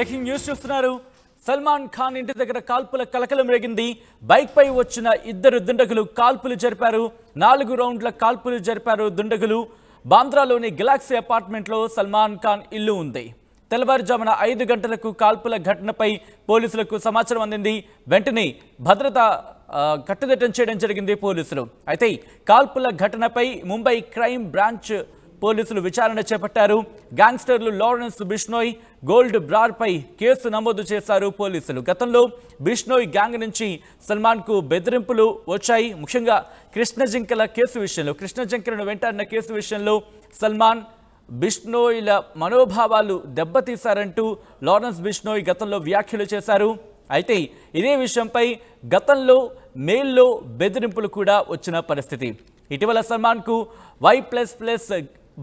Breaking news చూస్తున్నారు. సల్మాన్ ఖాన్ ఇంటి దగ్గర కాల్పుల కలకలం రేగింది. బైక్ పై వచ్చిన ఇద్దరు దుండగులు కాల్పులు జరిపారు. 4 రౌండ్ల కాల్పులు జరిపారు దుండగులు. బాంద్రాలోని గెలాక్సీ అపార్ట్మెంట్ లో సల్మాన్ ఖాన్ ఇల్లు ఉంది. తెల్లవారుజామున 5 గంటలకు కాల్పుల ఘటనపై పోలీసులకు సమాచారం అందింది. వెంటనే భద్రత కట్టుదిట్టం చేయడం జరిగింది పోలీసులు. అయితే కాల్పుల ఘటనపై ముంబై క్రైమ్ బ్రాంచ్ పోలీసులు విచారణ చేపట్టారు. గ్యాంగ్స్టర్లు లారెన్స్ బిష్నోయ్, గోల్డ్ బ్రార్ పై కేసు నమోదు చేశారు పోలీసులు. గతంలో బిష్నోయ్ గ్యాంగ్ నుంచి సల్మాన్ కు బెదిరింపులు వచ్చాయి. ముఖ్యంగా కృష్ణజింకల కేసు విషయంలో, కృష్ణజింకలను వెంటాడిన కేసు విషయంలో సల్మాన్ బిష్నోయ్ల మనోభావాలు దెబ్బతీశారంటూ లారెన్స్ బిష్నోయ్ గతంలో వ్యాఖ్యలు చేశారు. అయితే ఇదే విషయంపై గతంలో మెయిల్లో బెదిరింపులు కూడా వచ్చిన పరిస్థితి. ఇటీవల సల్మాన్ కు Y++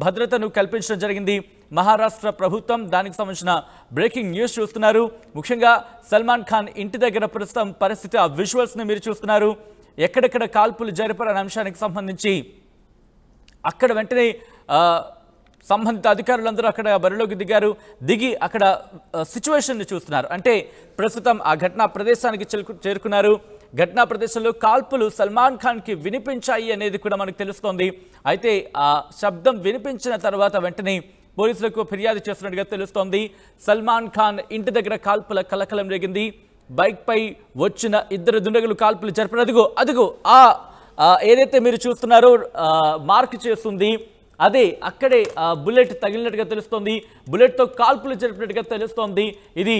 భద్రతను కల్పించడం జరిగింది మహారాష్ట్ర ప్రభుత్వం. దానికి సంబంధించిన బ్రేకింగ్ న్యూస్ చూస్తున్నారు. ముఖ్యంగా సల్మాన్ ఖాన్ ఇంటి దగ్గర ప్రస్తుతం పరిస్థితి, ఆ విజువల్స్ ని మీరు చూస్తున్నారు. ఎక్కడెక్కడ కాల్పులు జరిపారనే అంశానికి సంబంధించి అక్కడ వెంటనే సంబంధిత అధికారులందరూ అక్కడ బరిలోకి దిగి అక్కడ సిచ్యువేషన్ ని చూస్తున్నారు. అంటే ప్రస్తుతం ఆ ఘటనా ప్రదేశానికి చేరుకున్నారు. ఘటనా ప్రదేశంలో కాల్పులు సల్మాన్ ఖాన్ కి వినిపించాయి అనేది కూడా మనకు తెలుస్తోంది. అయితే ఆ శబ్దం వినిపించిన తర్వాత వెంటనే పోలీసులకు ఫిర్యాదు చేస్తున్నట్టుగా తెలుస్తోంది. సల్మాన్ ఖాన్ ఇంటి దగ్గర కాల్పుల కలకలం రేగింది. బైక్ పై వచ్చిన ఇద్దరు దుండగులు కాల్పులు జరిపారు. అదిగో ఏదైతే మీరు చూస్తున్నారో మార్క్ చేస్తుంది, అదే అక్కడే బుల్లెట్ తగిలినట్టుగా తెలుస్తోంది. బుల్లెట్ తో కాల్పులు జరిపినట్టుగా తెలుస్తోంది. ఇది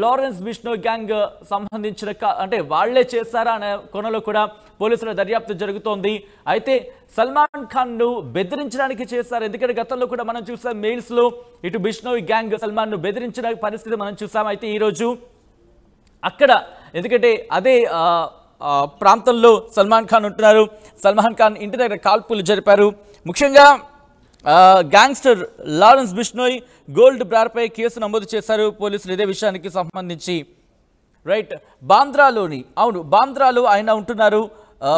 లారెన్స్ బిష్నోయ్ గ్యాంగ్ సంబంధించిన, అంటే వాళ్లే చేశారా అనే కోణంలో కూడా పోలీసుల దర్యాప్తు జరుగుతోంది. అయితే సల్మాన్ ఖాన్ ను బెదిరించడానికి చేశారు. ఎందుకంటే గతంలో కూడా మనం చూసాం మెయిల్స్ లో ఇటు బిష్నోయ్ గ్యాంగ్ సల్మాన్ ను బెదిరించిన పరిస్థితి మనం చూసాం. అయితే ఈ రోజు అక్కడ, ఎందుకంటే అదే ప్రాంతంలో సల్మాన్ ఖాన్ ఉంటున్నారు. సల్మాన్ ఖాన్ ఇంటి దగ్గర కాల్పులు జరిపారు. ముఖ్యంగా గ్యాంగ్స్టర్ లారెన్స్ బిష్నోయ్, గోల్డ్ బ్రార్ పై కేసు నమోదు చేశారు పోలీసులు ఇదే విషయానికి సంబంధించి. రైట్, బాంద్రాలో ఆయన ఉంటున్నారు.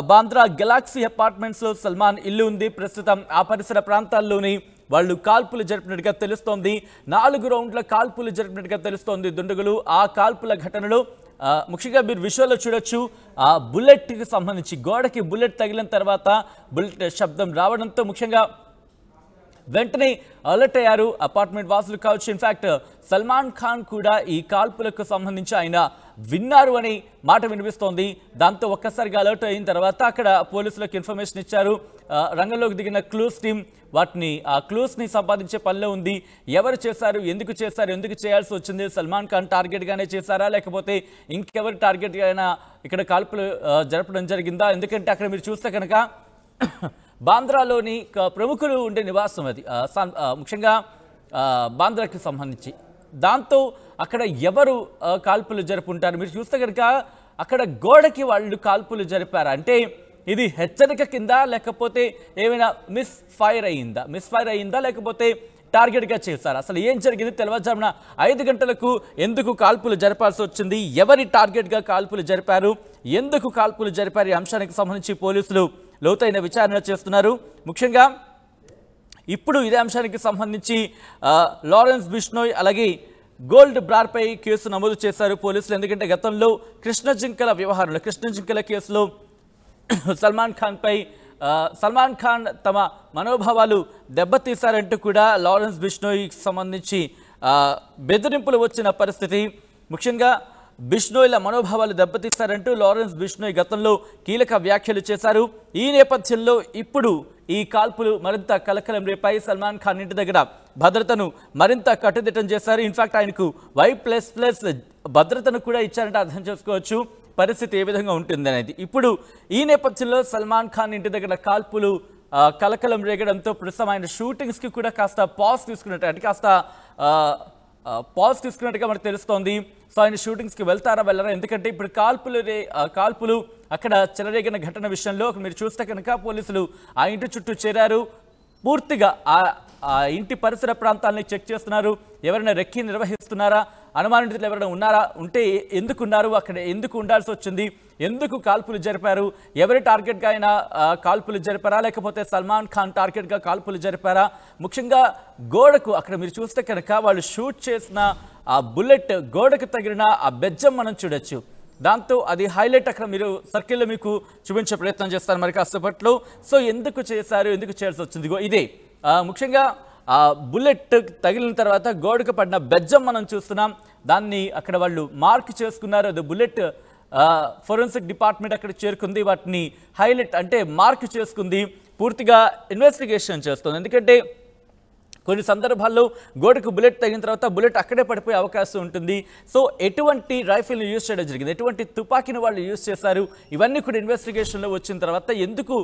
బాంద్రా గెలాక్సీ అపార్ట్మెంట్స్ లో సల్మాన్ ఇల్లు ఉంది. ప్రస్తుతం ఆ పరిసర ప్రాంతాల్లోని వాళ్ళు కాల్పులు జరిపినట్టుగా తెలుస్తోంది. 4 రౌండ్ల కాల్పులు జరిపినట్టుగా తెలుస్తోంది దుండగులు. ఆ కాల్పుల ఘటనలో ముఖ్యంగా మీరు విజువల్లో చూడొచ్చు, ఆ బుల్లెట్కి సంబంధించి గోడకి బుల్లెట్ తగిలిన తర్వాత బుల్లెట్ శబ్దం రావడంతో ముఖ్యంగా వెంటనే అలర్ట్ అయ్యారు అపార్ట్మెంట్ వాసులు కావచ్చు. ఇన్ఫాక్ట్ సల్మాన్ ఖాన్ కూడా ఈ కాల్పులకు సంబంధించి ఆయన విన్నారు అనే మాట వినిపిస్తోంది. దాంతో ఒక్కసారిగా అలర్ట్ అయిన తర్వాత అక్కడ పోలీసులకు ఇన్ఫర్మేషన్ ఇచ్చారు. రంగంలోకి దిగిన క్లూస్ టీం ఆ క్లూస్ ని సంపాదించే పనిలో ఉంది. ఎవరు చేశారు, ఎందుకు చేశారు, ఎందుకు చేయాల్సి వచ్చింది, సల్మాన్ ఖాన్ టార్గెట్ గానే చేశారా లేకపోతే ఇంకెవరి టార్గెట్ గానే ఇక్కడ కాల్పులు జరపడం జరిగిందా? ఎందుకంటే అక్కడ మీరు చూస్తే కనుక బాంద్రాలోని ప్రముఖులు ఉండే నివాసం అది, ముఖ్యంగా బాంద్రాకి సంబంధించి. దాంతో అక్కడ ఎవరు కాల్పులు జరుపుంటారు మీరు చూస్తే కనుక అక్కడ గోడకి వాళ్ళు కాల్పులు జరిపారు. అంటే ఇది హెచ్చరిక కింద లేకపోతే ఏమైనా మిస్ ఫైర్ అయ్యిందా లేకపోతే టార్గెట్గా చేశారు? అసలు ఏం జరిగింది? తెల్లవారుజామున 5 గంటలకు ఎందుకు కాల్పులు జరపాల్సి వచ్చింది? ఎవరి టార్గెట్గా కాల్పులు జరిపారు? ఎందుకు కాల్పులు జరిపారు? ఈ అంశానికి సంబంధించి పోలీసులు లోతైన విచారణ చేస్తున్నారు. ముఖ్యంగా ఇప్పుడు ఇదే అంశానికి సంబంధించి లారెన్స్ బిష్నోయ్ అలాగే గోల్డ్ బ్రార్ పై కేసు నమోదు చేశారు పోలీసులు. ఎందుకంటే గతంలో కృష్ణజింకల కేసులో సల్మాన్ ఖాన్ తమ మనోభావాలు దెబ్బతీశారంటూ కూడా లారెన్స్ బిష్నోయ్ సంబంధించి బెదిరింపులు వచ్చిన పరిస్థితి. ముఖ్యంగా బిష్నోయ్ల మనోభావాలు దెబ్బతీశారంటూ లారెన్స్ బిష్నోయ్ గతంలో కీలక వ్యాఖ్యలు చేశారు. ఈ నేపథ్యంలో ఇప్పుడు ఈ కాల్పులు మరింత కలకలం రేపాయి. సల్మాన్ ఖాన్ ఇంటి దగ్గర భద్రతను మరింత కట్టుదిట్టం చేశారు. ఇన్ఫాక్ట్ ఆయనకు Y++ భద్రతను కూడా ఇచ్చారంటే అర్థం చేసుకోవచ్చు పరిస్థితి ఏ విధంగా ఉంటుంది అనేది. ఇప్పుడు ఈ నేపథ్యంలో సల్మాన్ ఖాన్ ఇంటి దగ్గర కాల్పులు కలకలం రేగడంతో ప్రస్తుతం ఆయన షూటింగ్స్ కి కూడా కాస్త పాజ్ తీసుకున్నట్టుగా మనకు తెలుస్తోంది. సో ఆయన షూటింగ్స్ కి వెళ్ళరా? ఎందుకంటే ఇప్పుడు కాల్పులు అక్కడ చెలరేగిన ఘటన విషయంలో మీరు చూస్తే కనుక పోలీసులు ఆ ఇంటి చుట్టూ చేరారు. పూర్తిగా ఆ ఇంటి పరిసర ప్రాంతాలని చెక్ చేస్తున్నారు. ఎవరైనా రెక్కి నిర్వహిస్తున్నారా, అనుమానితులు ఎవరైనా ఉంటే ఎందుకున్నారు, అక్కడ ఎందుకు ఉండాల్సి వచ్చింది, ఎందుకు కాల్పులు జరిపారు, ఎవరి టార్గెట్గా అయినా కాల్పులు జరిపారా, లేకపోతే సల్మాన్ ఖాన్ టార్గెట్గా కాల్పులు జరిపారా? ముఖ్యంగా గోడకు అక్కడ మీరు చూస్తే కనుక వాళ్ళు షూట్ చేసిన ఆ బుల్లెట్ గోడకు తగిలిన ఆ బెజ్జం మనం చూడొచ్చు. దాంతో అది హైలైట్ అక్కడ మీరు సర్కిల్లో మీకు చూపించే ప్రయత్నం చేస్తారు మరి కాసేపట్లో. సో ఎందుకు చేశారు, ఎందుకు చేయాల్సి వచ్చింది? ఇదే ముఖ్యంగా ఆ బుల్లెట్ తగిలిన తర్వాత గోడకు పడిన బెజ్జం మనం చూస్తున్నాం. దాన్ని అక్కడ వాళ్ళు మార్క్ చేసుకున్నారు. అది బుల్లెట్ ఫోరెన్సిక్ డిపార్ట్మెంట్ అక్కడ చేరుకుంది, వాటిని హైలైట్ అంటే మార్క్ చేసుకుంది, పూర్తిగా ఇన్వెస్టిగేషన్ చేస్తుంది. ఎందుకంటే కొన్ని సందర్భాల్లో గోడకు బుల్లెట్ తగిన తర్వాత బుల్లెట్ అక్కడే పడిపోయే అవకాశం ఉంటుంది. సో ఎటువంటి రైఫిల్ని యూజ్ చేయడం జరిగింది, ఎటువంటి తుపాకీని వాళ్ళు యూజ్ చేశారు, ఇవన్నీ కూడా ఇన్వెస్టిగేషన్లో వచ్చిన తర్వాత ఎందుకు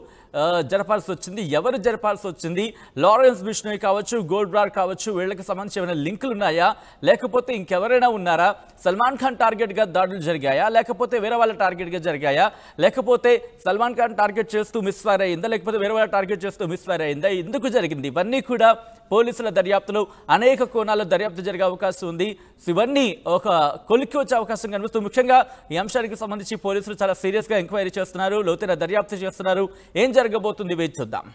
జరపాల్సి వచ్చింది, ఎవరు జరపాల్సి వచ్చింది, లారెన్స్ బిష్నోయ్ కావచ్చు, గోల్బ్రార్ కావచ్చు, వీళ్ళకి సంబంధించి ఏమైనా లింకులు ఉన్నాయా, లేకపోతే ఇంకెవరైనా ఉన్నారా, సల్మాన్ ఖాన్ టార్గెట్గా దాడులు జరిగాయా, లేకపోతే వేరే వాళ్ళ టార్గెట్గా జరిగాయా, లేకపోతే సల్మాన్ ఖాన్ టార్గెట్ చేస్తూ మిస్ఫైర్ అయిందా, లేకపోతే వేరే వాళ్ళ టార్గెట్ చేస్తూ మిస్ఫైర్ అయిందా, ఎందుకు జరిగింది, ఇవన్నీ కూడా పోలీసుల దర్యాప్తులో అనేక కోణాల్లో దర్యాప్తు జరిగే అవకాశం ఉంది. ఇవన్నీ ఒక కొలిక్కి వచ్చే అవకాశం కనిపిస్తుంది. ముఖ్యంగా ఈ అంశానికి సంబంధించి పోలీసులు చాలా సీరియస్గా ఎంక్వైరీ చేస్తున్నారు, లోతైన దర్యాప్తు చేస్తున్నారు. ఏం జరగబోతుంది వేచి చూద్దాం.